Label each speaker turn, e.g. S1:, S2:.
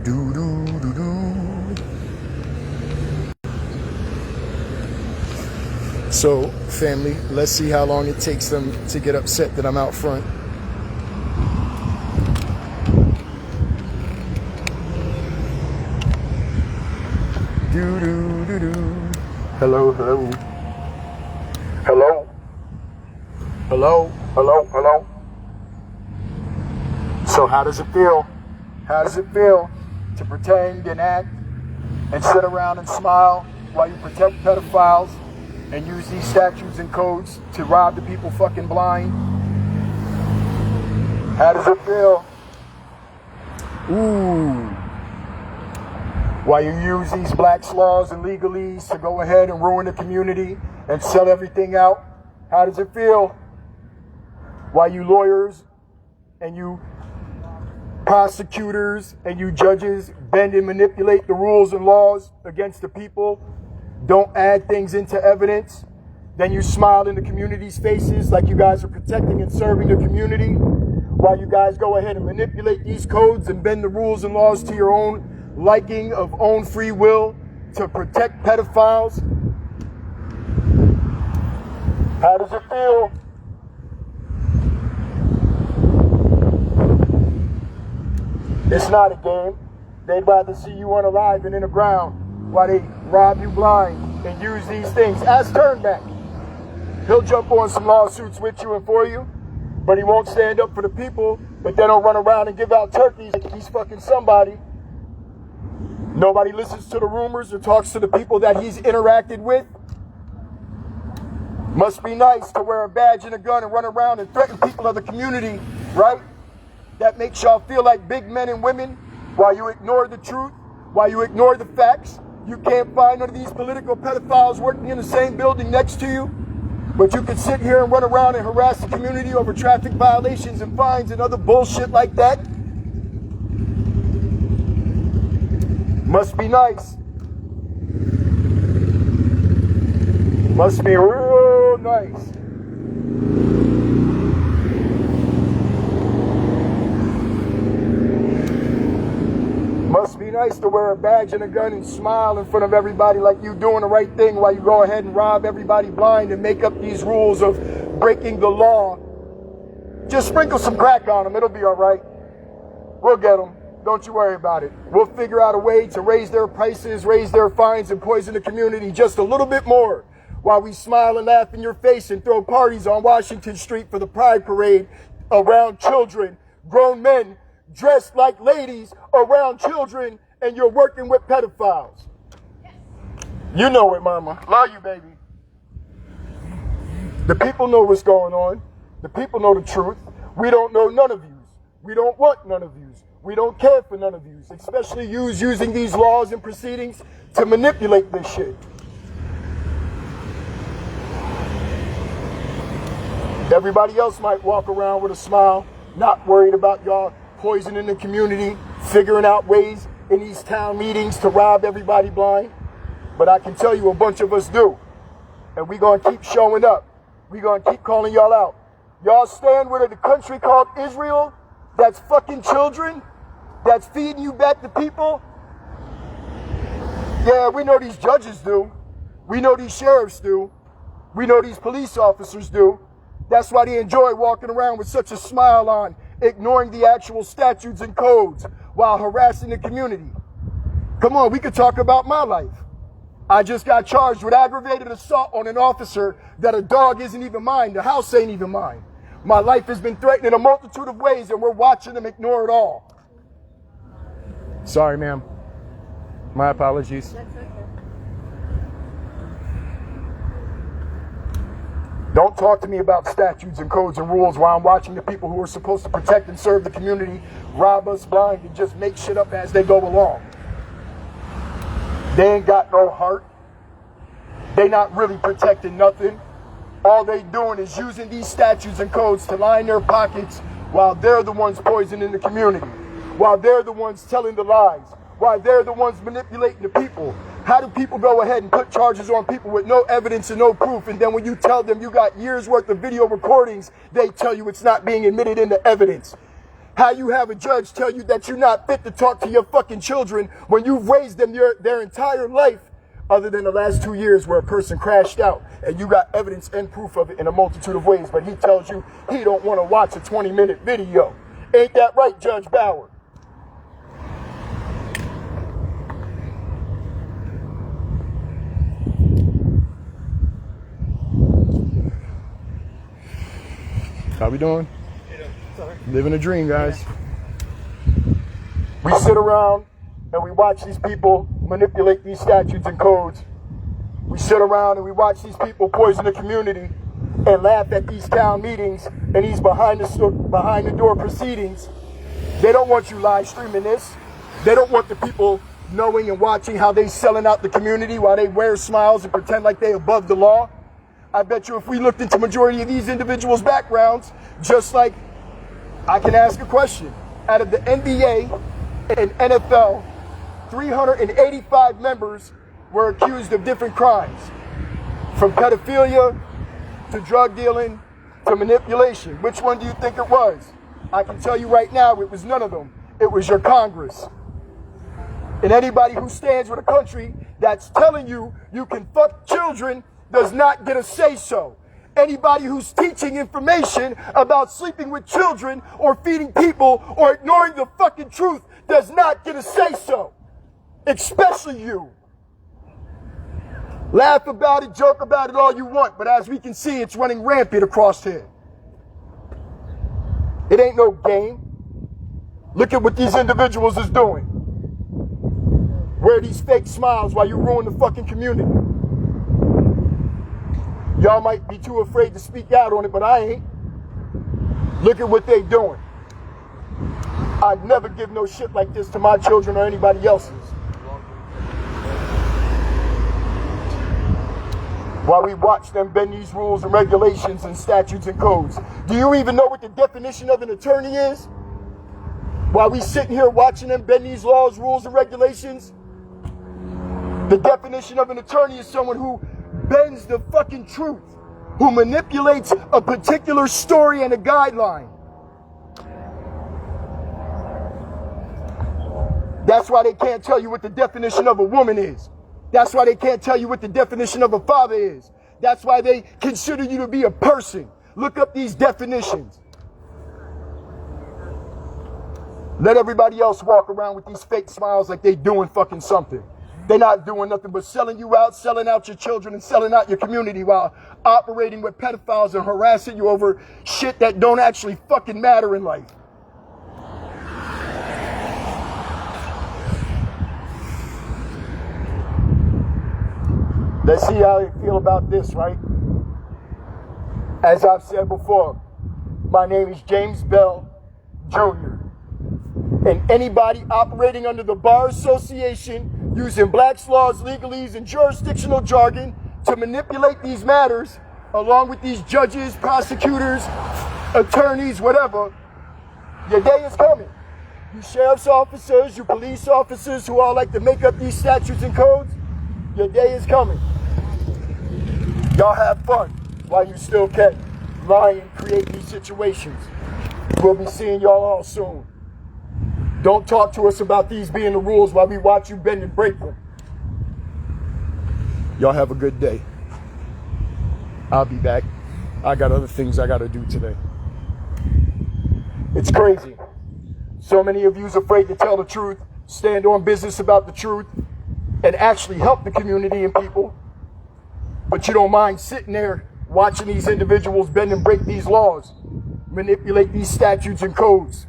S1: Do do do do. So, family, let's see how long it takes them to get upset that I'm out front. Do do do do. Hello, hello. Hello. Hello, hello, hello. So how does it feel? How does it feel to pretend and act and sit around and smile while you protect pedophiles and use these statutes and codes to rob the people fucking blind? How does it feel? Ooh. While you use these blacks laws and legalese to go ahead and ruin the community and sell everything out, how does it feel? While you lawyers and you prosecutors and you judges bend and manipulate the rules and laws against the people, don't add things into evidence, then you smile in the community's faces like you guys are protecting and serving the community, while you guys go ahead and manipulate these codes and bend the rules and laws to your own liking of own free will to protect pedophiles. How does it feel? It's not a game. They'd rather see you unalive and in the ground while they rob you blind and use these things. Ask Turnback. He'll jump on some lawsuits with you and for you, but he won't stand up for the people, but then he'll run around and give out turkeys like he's fucking somebody. Nobody listens to the rumors or talks to the people that he's interacted with. Must be nice to wear a badge and a gun and run around and threaten people of the community, right? That makes y'all feel like big men and women while you ignore the truth, while you ignore the facts. You can't find none of these political pedophiles working in the same building next to you, but you can sit here and run around and harass the community over traffic violations and fines and other bullshit like that. Must be nice. Must be real nice. Must be nice to wear a badge and a gun and smile in front of everybody like you doing the right thing while you go ahead and rob everybody blind and make up these rules of breaking the law. Just sprinkle some crack on them. It'll be all right. We'll get them. Don't you worry about it. We'll figure out a way to raise their prices, raise their fines, and poison the community just a little bit more while we smile and laugh in your face and throw parties on Washington Street for the Pride Parade around children, grown men dressed like ladies around children, and you're working with pedophiles. You know it, mama. Love you, baby. The people know what's going on. The people know the truth. We don't know none of yous. We don't want none of yous. We don't care for none of yous, especially yous using these laws and proceedings to manipulate this shit. Everybody else might walk around with a smile, not worried about y'all poisoning the community, figuring out ways in these town meetings to rob everybody blind. But I can tell you a bunch of us do. And we're going to keep showing up. We're going to keep calling y'all out. Y'all stand with a country called Israel that's fucking children, that's feeding you back to people. Yeah, we know these judges do. We know these sheriffs do. We know these police officers do. That's why they enjoy walking around with such a smile on, ignoring the actual statutes and codes while harassing the community. Come on, we could talk about my life. I just got charged with aggravated assault on an officer that a dog isn't even mine. The house ain't even mine. My life has been threatened in a multitude of ways, and we're watching them ignore it all. Sorry, ma'am. My apologies. Don't talk to me about statutes and codes and rules while I'm watching the people who are supposed to protect and serve the community rob us blind and just make shit up as they go along. They ain't got no heart. They not really protecting nothing. All they doing is using these statutes and codes to line their pockets while they're the ones poisoning the community, while they're the ones telling the lies, while they're the ones manipulating the people. How do people go ahead and put charges on people with no evidence and no proof, and then when you tell them you got years worth of video recordings, they tell you it's not being admitted into evidence? How you have a judge tell you that you're not fit to talk to your fucking children when you've raised them their entire life, other than the last 2 years where a person crashed out and you got evidence and proof of it in a multitude of ways, but he tells you he don't want to watch a 20-minute video. Ain't that right, Judge Bauer? How we doing? Living a dream, guys. We sit around and we watch these people manipulate these statutes and codes. We sit around and we watch these people poison the community and laugh at these town meetings and these behind the door proceedings. They don't want you live streaming this. They don't want the people knowing and watching how they selling out the community while they wear smiles and pretend like they above the law. I bet you if we looked into majority of these individuals' backgrounds, just like I can ask a question. Out of the NBA and NFL, 385 members were accused of different crimes, from pedophilia to drug dealing to manipulation. Which one do you think it was? I can tell you right now, it was none of them. It was your Congress. And anybody who stands with a country that's telling you you can fuck children does not get a say-so. Anybody who's teaching information about sleeping with children or feeding people or ignoring the fucking truth does not get a say-so. Especially you. Laugh about it, joke about it all you want, but as we can see, it's running rampant across here. It ain't no game. Look at what these individuals is doing. Wear these fake smiles while you ruin the fucking community. Y'all might be too afraid to speak out on it, but I ain't. Look at what they doing. I'd never give no shit like this to my children or anybody else's. While we watch them bend these rules and regulations and statutes and codes. Do you even know what the definition of an attorney is? While we sitting here watching them bend these laws, rules, and regulations, the definition of an attorney is someone who bends the fucking truth, who manipulates a particular story and a guideline. That's why they can't tell you what the definition of a woman is. That's why they can't tell you what the definition of a father is. That's why they consider you to be a person. Look up these definitions. Let everybody else walk around with these fake smiles like they doing fucking something. They're not doing nothing but selling you out, selling out your children, and selling out your community while operating with pedophiles and harassing you over shit that don't actually fucking matter in life. Let's see how they feel about this, right? As I've said before, my name is James Bell Jr. And anybody operating under the Bar Association, using Black's laws, legalese, and jurisdictional jargon to manipulate these matters, along with these judges, prosecutors, attorneys, whatever, your day is coming. You sheriff's officers, you police officers who all like to make up these statutes and codes, your day is coming. Y'all have fun while you still can. Lie and create these situations. We'll be seeing y'all all soon. Don't talk to us about these being the rules while we watch you bend and break them. Y'all have a good day. I'll be back. I got other things I got to do today. It's crazy. So many of you's afraid to tell the truth, stand on business about the truth, and actually help the community and people. But you don't mind sitting there watching these individuals bend and break these laws, manipulate these statutes and codes.